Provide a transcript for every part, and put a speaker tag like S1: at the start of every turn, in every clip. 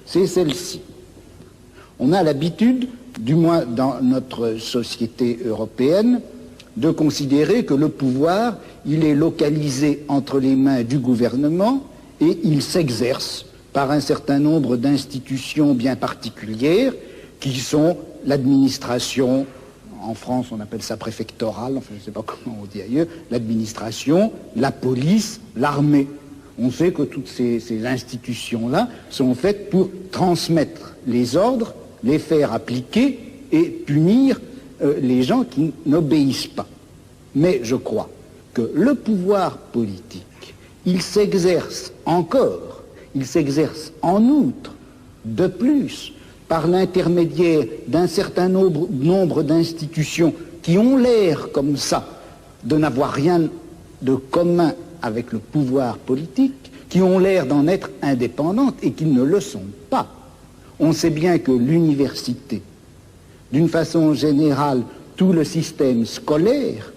S1: c'est celle-ci. On a l'habitude, du moins dans notre société européenne, de considérer que le pouvoir, il est localisé entre les mains du gouvernement et il s'exerce par un certain nombre d'institutions bien particulières qui sont l'administration, en France on appelle ça préfectorale, enfin je ne sais pas comment on dit ailleurs, l'administration, la police, l'armée. On sait que toutes ces institutions-là sont faites pour transmettre les ordres, les faire appliquer et punir les gens qui n'obéissent pas. Mais je crois que le pouvoir politique, il s'exerce encore, il s'exerce en outre, de plus, par l'intermédiaire d'un certain nombre d'institutions qui ont l'air comme ça de n'avoir rien de commun avec le pouvoir politique, qui ont l'air d'en être indépendantes et qui ne le sont pas. On sait bien que l'université, d'une façon générale, tout le système scolaire,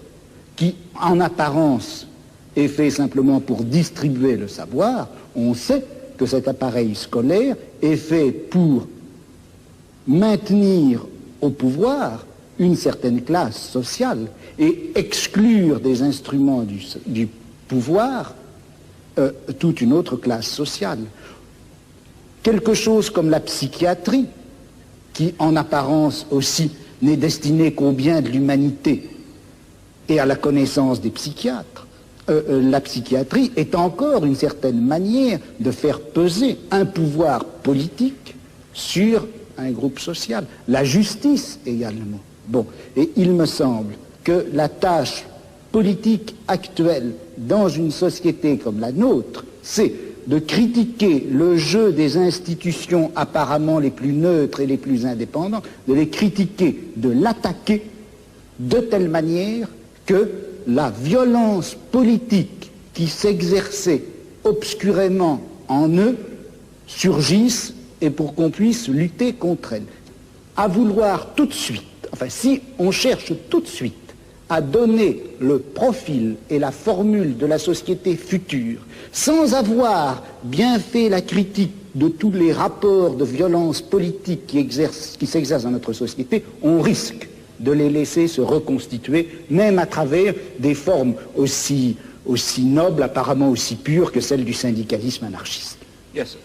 S1: qui en apparence est fait simplement pour distribuer le savoir, on sait que cet appareil scolaire est fait pour maintenir au pouvoir une certaine classe sociale et exclure des instruments du pouvoir toute une autre classe sociale. Quelque chose comme la psychiatrie, qui en apparence aussi n'est destinée qu'au bien de l'humanité et à la connaissance des psychiatres, la psychiatrie est encore une certaine manière de faire peser un pouvoir politique sur un groupe social. La justice également. Bon, et il me semble que la tâche politique actuelle dans une société comme la nôtre, c'est de critiquer le jeu des institutions apparemment les plus neutres et les plus indépendantes, de les critiquer, de l'attaquer de telle manière que la violence politique qui s'exerçait obscurément en eux surgisse et pour qu'on puisse lutter contre elle. À vouloir tout de suite, enfin si on cherche tout de suite à donner le profil et la formule de la société future, sans avoir bien fait la critique de tous les rapports de violence politique qui s'exercent dans notre société, on risque de les laisser se reconstituer, même à travers des formes aussi nobles, apparemment aussi pures que celles du syndicalisme anarchiste.
S2: Yes,